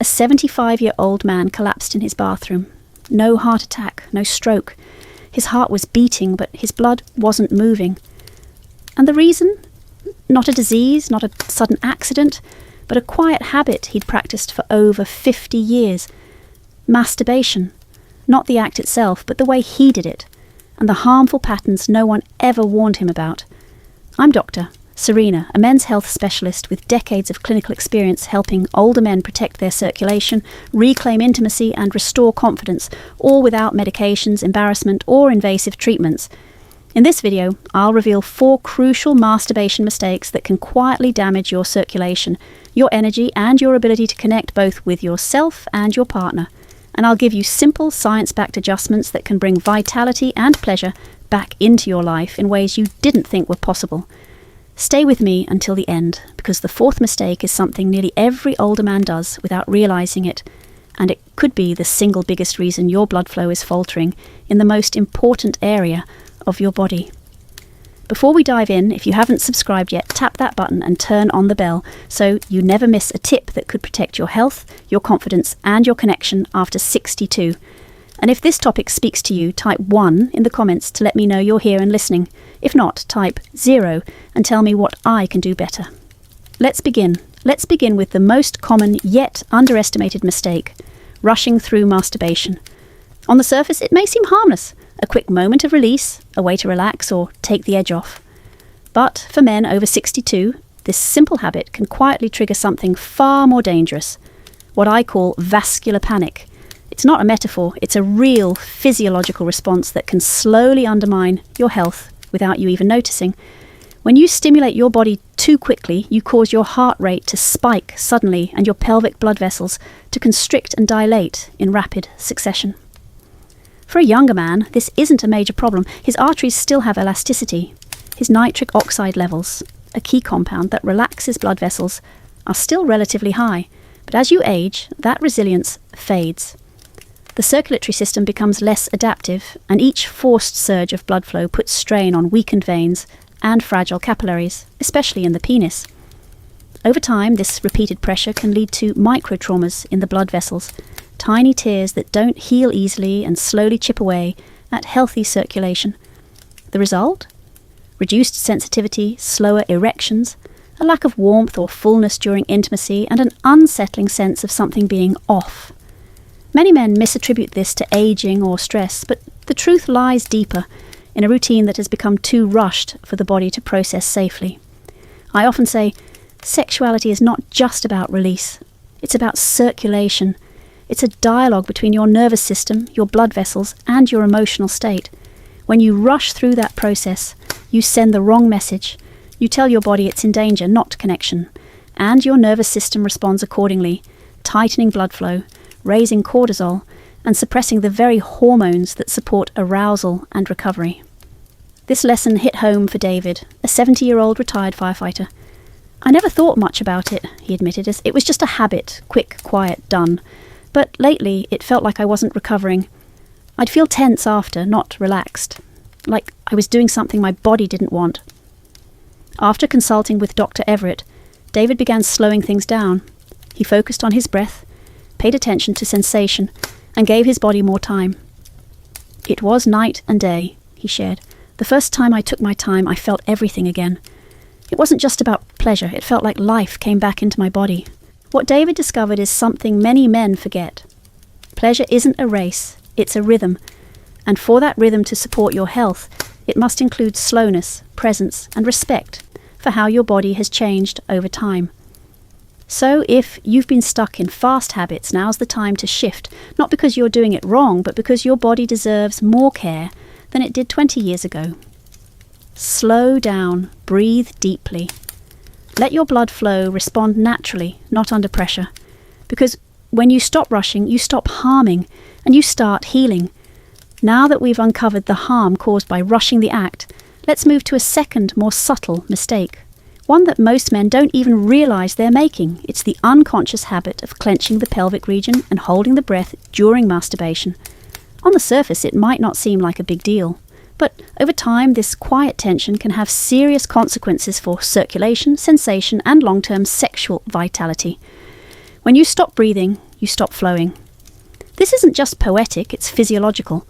A 75-year-old man collapsed in his bathroom. No heart attack, no stroke. His heart was beating, but his blood wasn't moving. And the reason? Not a disease, not a sudden accident, but a quiet habit he'd practiced for over 50 years. Masturbation. Not the act itself, but the way he did it, and the harmful patterns no one ever warned him about. I'm Dr. Serena, a men's health specialist with decades of clinical experience helping older men protect their circulation, reclaim intimacy and restore confidence, all without medications, embarrassment or invasive treatments. In this video, I'll reveal 4 crucial masturbation mistakes that can quietly damage your circulation, your energy and your ability to connect both with yourself and your partner. And I'll give you simple science-backed adjustments that can bring vitality and pleasure back into your life in ways you didn't think were possible. Stay with me until the end, because the 4th mistake is something nearly every older man does without realizing it, and it could be the single biggest reason your blood flow is faltering in the most important area of your body. Before we dive in, if you haven't subscribed yet, tap that button and turn on the bell so you never miss a tip that could protect your health, your confidence, and your connection after 62. And if this topic speaks to you, type 1 in the comments to let me know you're here and listening. If not, type 0 and tell me what I can do better. Let's begin. Let's begin with the most common yet underestimated mistake: rushing through masturbation. On the surface, it may seem harmless, a quick moment of release, a way to relax or take the edge off. But for men over 62, this simple habit can quietly trigger something far more dangerous, what I call vascular panic. It's not a metaphor, it's a real physiological response that can slowly undermine your health without you even noticing. When you stimulate your body too quickly, you cause your heart rate to spike suddenly and your pelvic blood vessels to constrict and dilate in rapid succession. For a younger man, this isn't a major problem. His arteries still have elasticity. His nitric oxide levels, a key compound that relaxes blood vessels, are still relatively high. But as you age, that resilience fades. The circulatory system becomes less adaptive, and each forced surge of blood flow puts strain on weakened veins and fragile capillaries, especially in the penis. Over time, this repeated pressure can lead to microtraumas in the blood vessels, tiny tears that don't heal easily and slowly chip away at healthy circulation. The result? Reduced sensitivity, slower erections, a lack of warmth or fullness during intimacy, and an unsettling sense of something being off. Many men misattribute this to aging or stress, but the truth lies deeper, in a routine that has become too rushed for the body to process safely. I often say, sexuality is not just about release. It's about circulation. It's a dialogue between your nervous system, your blood vessels, and your emotional state. When you rush through that process, you send the wrong message. You tell your body it's in danger, not connection. And your nervous system responds accordingly, tightening blood flow, raising cortisol, and suppressing the very hormones that support arousal and recovery. This lesson hit home for David, a 70-year-old retired firefighter. I never thought much about it, he admitted, as it was just a habit, quick, quiet, done. But lately, it felt like I wasn't recovering. I'd feel tense after, not relaxed. Like I was doing something my body didn't want. After consulting with Dr. Everett, David began slowing things down. He focused on his breath, paid attention to sensation, and gave his body more time. It was night and day, he shared. The first time I took my time, I felt everything again. It wasn't just about pleasure, it felt like life came back into my body. What David discovered is something many men forget. Pleasure isn't a race, it's a rhythm. And for that rhythm to support your health, it must include slowness, presence, and respect for how your body has changed over time. So if you've been stuck in fast habits, now's the time to shift, not because you're doing it wrong, but because your body deserves more care than it did 20 years ago. Slow down, breathe deeply. Let your blood flow respond naturally, not under pressure. Because when you stop rushing, you stop harming, and you start healing. Now that we've uncovered the harm caused by rushing the act, let's move to a second, more subtle mistake. One that most men don't even realize they're making. It's the unconscious habit of clenching the pelvic region and holding the breath during masturbation. On the surface, it might not seem like a big deal. But over time, this quiet tension can have serious consequences for circulation, sensation, and long-term sexual vitality. When you stop breathing, you stop flowing. This isn't just poetic, it's physiological.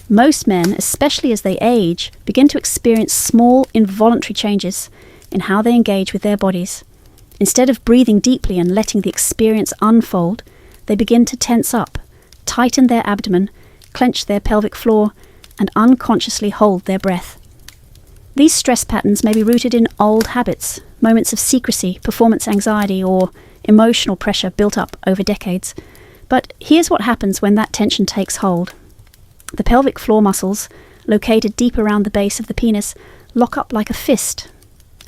Most men, especially as they age, begin to experience small, involuntary changes in how they engage with their bodies. Instead of breathing deeply and letting the experience unfold, they begin to tense up, tighten their abdomen, clench their pelvic floor, and unconsciously hold their breath. These stress patterns may be rooted in old habits, moments of secrecy, performance anxiety, or emotional pressure built up over decades. But here's what happens when that tension takes hold. The pelvic floor muscles, located deep around the base of the penis, lock up like a fist,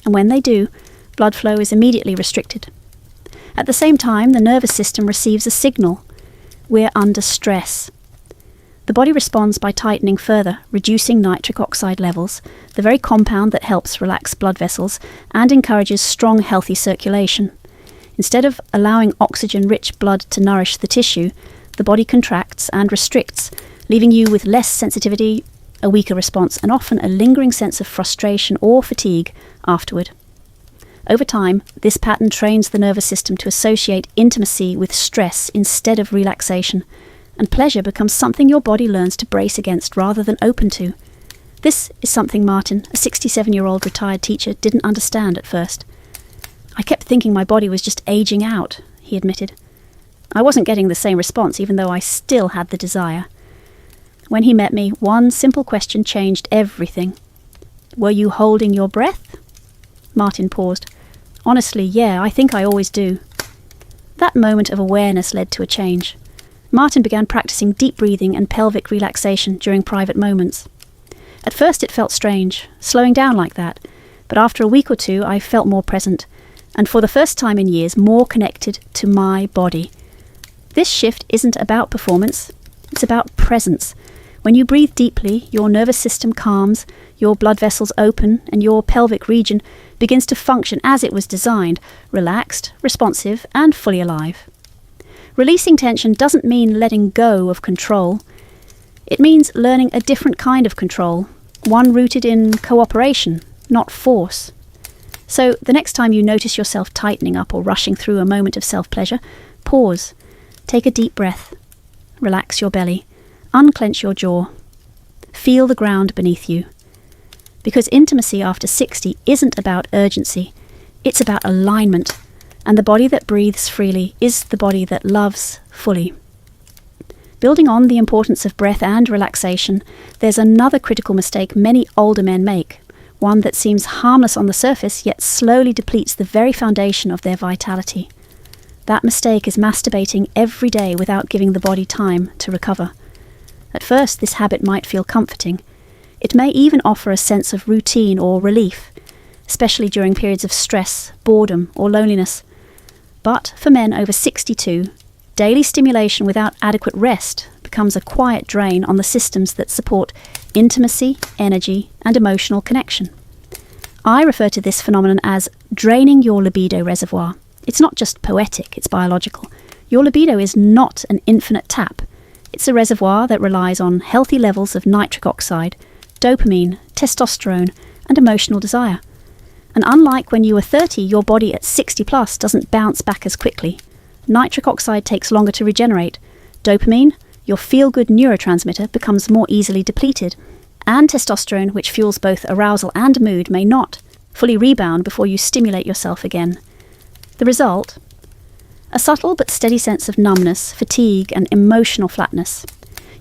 and when they do, blood flow is immediately restricted. At the same time, the nervous system receives a signal. We're under stress. The body responds by tightening further, reducing nitric oxide levels, the very compound that helps relax blood vessels and encourages strong, healthy circulation. Instead of allowing oxygen-rich blood to nourish the tissue, the body contracts and restricts, leaving you with less sensitivity, a weaker response, and often a lingering sense of frustration or fatigue afterward. Over time, this pattern trains the nervous system to associate intimacy with stress instead of relaxation, and pleasure becomes something your body learns to brace against rather than open to. This is something Martin, a 67-year-old retired teacher, didn't understand at first. "I kept thinking my body was just aging out," he admitted. "I wasn't getting the same response, even though I still had the desire." When he met me, one simple question changed everything. "Were you holding your breath?" Martin paused. "Honestly, yeah, I think I always do." That moment of awareness led to a change. Martin began practicing deep breathing and pelvic relaxation during private moments. At first it felt strange, slowing down like that, but after a week or two I felt more present, and for the first time in years more connected to my body. This shift isn't about performance, it's about presence. When you breathe deeply, your nervous system calms, your blood vessels open, and your pelvic region begins to function as it was designed, relaxed, responsive, and fully alive. Releasing tension doesn't mean letting go of control. It means learning a different kind of control, one rooted in cooperation, not force. So the next time you notice yourself tightening up or rushing through a moment of self-pleasure, pause, take a deep breath, relax your belly, unclench your jaw, feel the ground beneath you. Because intimacy after 60 isn't about urgency, it's about alignment, and the body that breathes freely is the body that loves fully. Building on the importance of breath and relaxation, there's another critical mistake many older men make, one that seems harmless on the surface yet slowly depletes the very foundation of their vitality. That mistake is masturbating every day without giving the body time to recover. At first, this habit might feel comforting. It may even offer a sense of routine or relief, especially during periods of stress, boredom, or loneliness. But for men over 62, daily stimulation without adequate rest becomes a quiet drain on the systems that support intimacy, energy, and emotional connection. I refer to this phenomenon as draining your libido reservoir. It's not just poetic, it's biological. Your libido is not an infinite tap. It's a reservoir that relies on healthy levels of nitric oxide, dopamine, testosterone, and emotional desire. And unlike when you were 30, your body at 60 plus doesn't bounce back as quickly. Nitric oxide takes longer to regenerate. Dopamine, your feel-good neurotransmitter, becomes more easily depleted. And testosterone, which fuels both arousal and mood, may not fully rebound before you stimulate yourself again. The result? A subtle but steady sense of numbness, fatigue, and emotional flatness.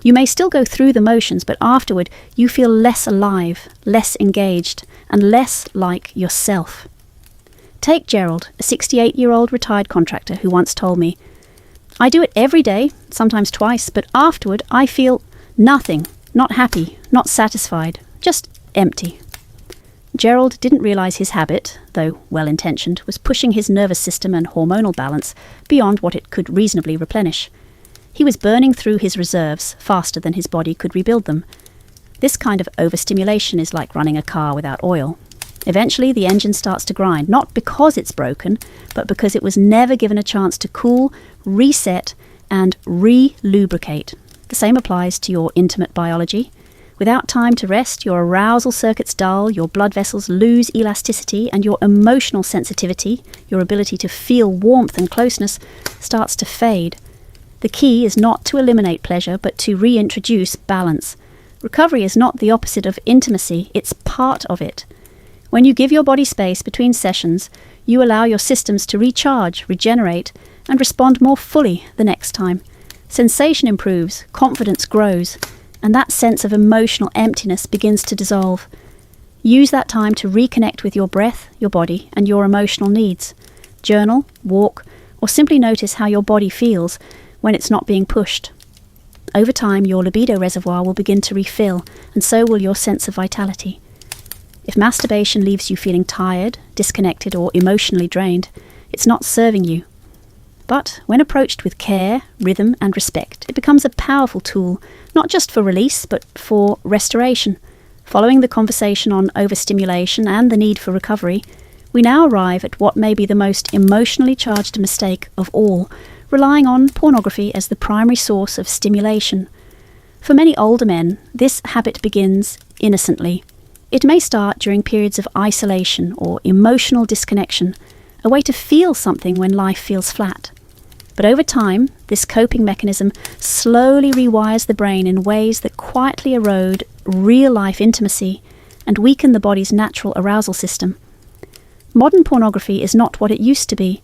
You may still go through the motions, but afterward you feel less alive, less engaged, and less like yourself. Take Gerald, a 68-year-old retired contractor who once told me, "I do it every day, sometimes twice, but afterward I feel nothing, not happy, not satisfied, just empty." Gerald didn't realise his habit, though well-intentioned, was pushing his nervous system and hormonal balance beyond what it could reasonably replenish. He was burning through his reserves faster than his body could rebuild them. This kind of overstimulation is like running a car without oil. Eventually, the engine starts to grind, not because it's broken, but because it was never given a chance to cool, reset, and re-lubricate. The same applies to your intimate biology. Without time to rest, your arousal circuits dull, your blood vessels lose elasticity, and your emotional sensitivity, your ability to feel warmth and closeness, starts to fade. The key is not to eliminate pleasure, but to reintroduce balance. Recovery is not the opposite of intimacy, it's part of it. When you give your body space between sessions, you allow your systems to recharge, regenerate, and respond more fully the next time. Sensation improves, confidence grows, and that sense of emotional emptiness begins to dissolve. Use that time to reconnect with your breath, your body, and your emotional needs. Journal, walk, or simply notice how your body feels when it's not being pushed. Over time, your libido reservoir will begin to refill, and so will your sense of vitality. If masturbation leaves you feeling tired, disconnected, or emotionally drained, it's not serving you. But when approached with care, rhythm, and respect, it becomes a powerful tool, not just for release, but for restoration. Following the conversation on overstimulation and the need for recovery, we now arrive at what may be the most emotionally charged mistake of all, relying on pornography as the primary source of stimulation. For many older men, this habit begins innocently. It may start during periods of isolation or emotional disconnection, a way to feel something when life feels flat. But over time, this coping mechanism slowly rewires the brain in ways that quietly erode real-life intimacy and weaken the body's natural arousal system. Modern pornography is not what it used to be.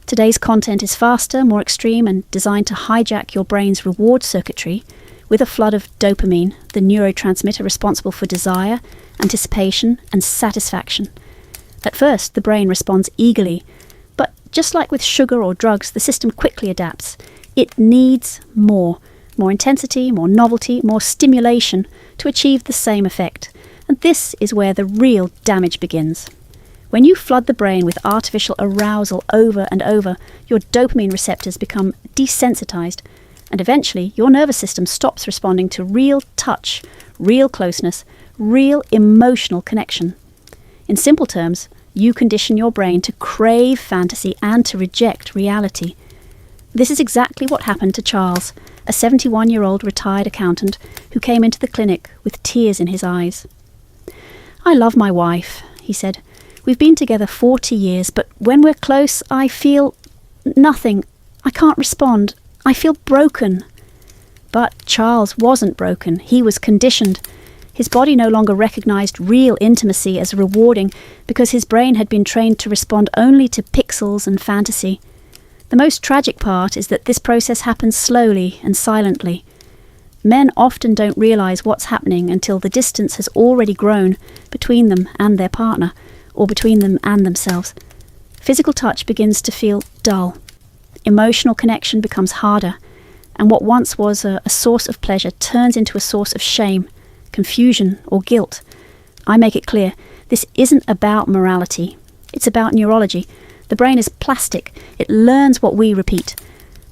Today's content is faster, more extreme, and designed to hijack your brain's reward circuitry with a flood of dopamine, the neurotransmitter responsible for desire, anticipation, and satisfaction. At first, the brain responds eagerly, but just like with sugar or drugs, the system quickly adapts. It needs more intensity, more novelty, more stimulation to achieve the same effect. And this is where the real damage begins. When you flood the brain with artificial arousal over and over, your dopamine receptors become desensitized, and eventually your nervous system stops responding to real touch, real closeness, real emotional connection. In simple terms, you condition your brain to crave fantasy and to reject reality. This is exactly what happened to Charles, a 71-year-old retired accountant who came into the clinic with tears in his eyes. "I love my wife," he said. "We've been together 40 years, but when we're close, I feel nothing. I can't respond. I feel broken." But Charles wasn't broken. He was conditioned. His body no longer recognized real intimacy as rewarding because his brain had been trained to respond only to pixels and fantasy. The most tragic part is that this process happens slowly and silently. Men often don't realize what's happening until the distance has already grown between them and their partner, or between them and themselves. Physical touch begins to feel dull. Emotional connection becomes harder, and what once was a source of pleasure turns into a source of shame, confusion, or guilt. I make it clear, this isn't about morality. It's about neurology. The brain is plastic. It learns what we repeat.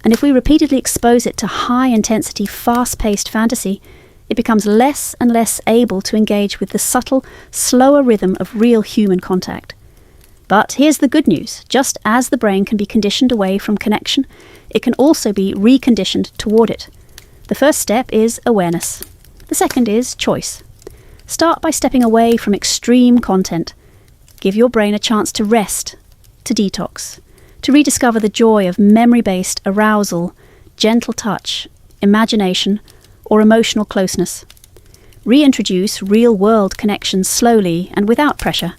And if we repeatedly expose it to high-intensity, fast-paced fantasy, it becomes less and less able to engage with the subtle, slower rhythm of real human contact. But here's the good news. Just as the brain can be conditioned away from connection, it can also be reconditioned toward it. The first step is awareness. The second is choice. Start by stepping away from extreme content. Give your brain a chance to rest, to detox, to rediscover the joy of memory-based arousal, gentle touch, imagination, or emotional closeness. Reintroduce real-world connections slowly and without pressure.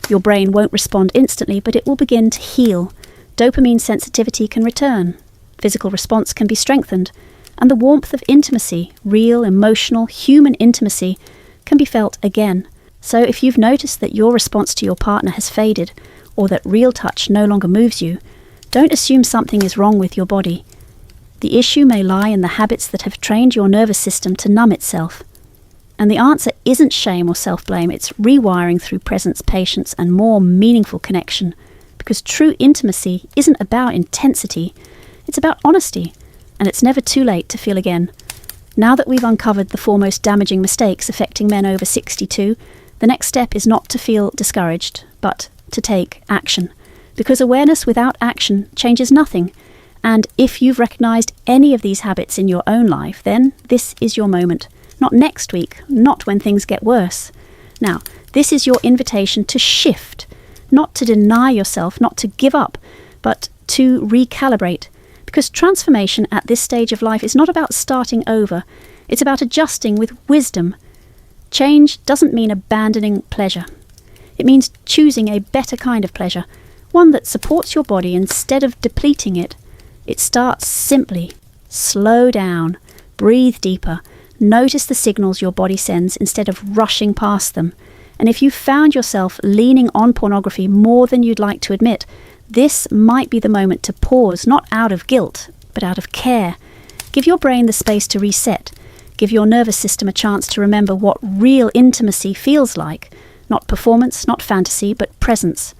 Your brain won't respond instantly, but it will begin to heal. Dopamine sensitivity can return. Physical response can be strengthened. And the warmth of intimacy, real, emotional, human intimacy, can be felt again. So if you've noticed that your response to your partner has faded, or that real touch no longer moves you, don't assume something is wrong with your body. The issue may lie in the habits that have trained your nervous system to numb itself. And the answer isn't shame or self-blame, it's rewiring through presence, patience, and more meaningful connection. Because true intimacy isn't about intensity, it's about honesty. And it's never too late to feel again. Now that we've uncovered the four most damaging mistakes affecting men over 62, the next step is not to feel discouraged, but to take action. Because awareness without action changes nothing. And if you've recognized any of these habits in your own life, then this is your moment. Not next week, not when things get worse. Now, this is your invitation to shift, not to deny yourself, not to give up, but to recalibrate. Because transformation at this stage of life is not about starting over. It's about adjusting with wisdom. Change doesn't mean abandoning pleasure. It means choosing a better kind of pleasure, one that supports your body instead of depleting it. It starts simply. Slow down, breathe deeper, notice the signals your body sends instead of rushing past them. And if you found yourself leaning on pornography more than you'd like to admit, this might be the moment to pause, not out of guilt, but out of care. Give your brain the space to reset. Give your nervous system a chance to remember what real intimacy feels like. Not performance, not fantasy, but presence.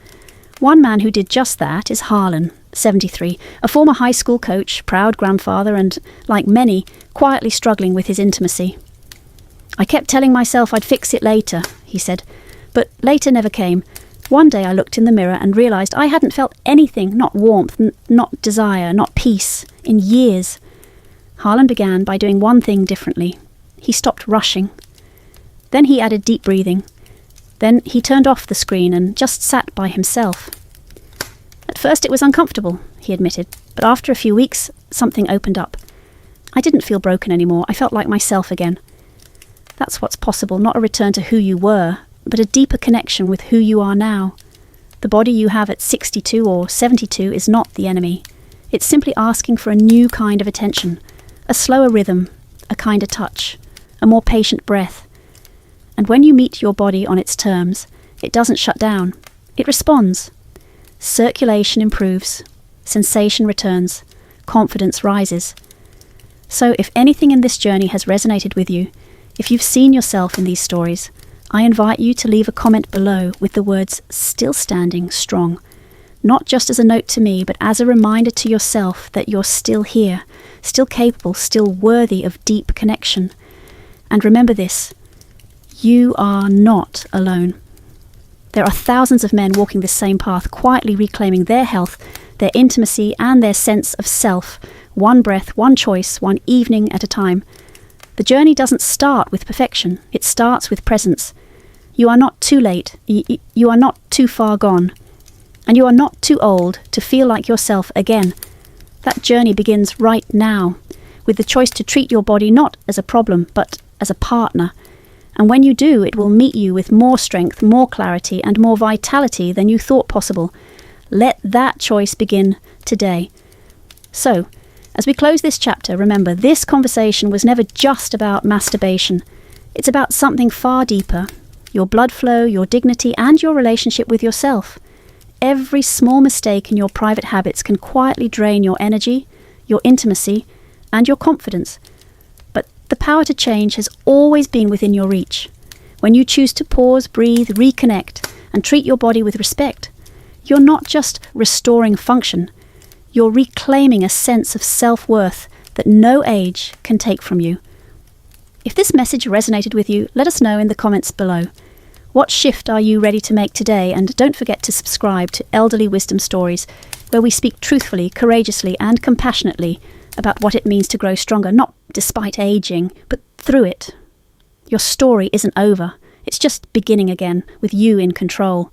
One man who did just that is Harlan, 73, a former high school coach, proud grandfather, and, like many, quietly struggling with his intimacy. "I kept telling myself I'd fix it later," he said, "but later never came. One day I looked in the mirror and realised I hadn't felt anything, not warmth, not desire, not peace, in years." Harlan began by doing one thing differently. He stopped rushing. Then he added deep breathing. Then he turned off the screen and just sat by himself. "At first it was uncomfortable," he admitted, "but after a few weeks, something opened up. I didn't feel broken anymore. I felt like myself again." That's what's possible, not a return to who you were, but a deeper connection with who you are now. The body you have at 62 or 72 is not the enemy. It's simply asking for a new kind of attention, a slower rhythm, a kinder touch, a more patient breath. And when you meet your body on its terms, it doesn't shut down. It responds. Circulation improves, sensation returns, confidence rises. So if anything in this journey has resonated with you, if you've seen yourself in these stories, I invite you to leave a comment below with the words "still standing strong," not just as a note to me, but as a reminder to yourself that you're still here, still capable, still worthy of deep connection. And remember this, you are not alone. There are thousands of men walking this same path, quietly reclaiming their health, their intimacy, and their sense of self, one breath, one choice, one evening at a time. The journey doesn't start with perfection, it starts with presence. You are not too late, you are not too far gone, and you are not too old to feel like yourself again. That journey begins right now, with the choice to treat your body not as a problem, but as a partner. And when you do, it will meet you with more strength, more clarity, and more vitality than you thought possible. Let that choice begin today. So, as we close this chapter, remember, this conversation was never just about masturbation. It's about something far deeper, your blood flow, your dignity, and your relationship with yourself. Every small mistake in your private habits can quietly drain your energy, your intimacy, and your confidence. But the power to change has always been within your reach. When you choose to pause, breathe, reconnect, and treat your body with respect, you're not just restoring function, you're reclaiming a sense of self-worth that no age can take from you. If this message resonated with you, let us know in the comments below. What shift are you ready to make today? And don't forget to subscribe to Elderly Wisdom Stories, where we speak truthfully, courageously, and compassionately about what it means to grow stronger, not despite aging, but through it. Your story isn't over. It's just beginning again, with you in control.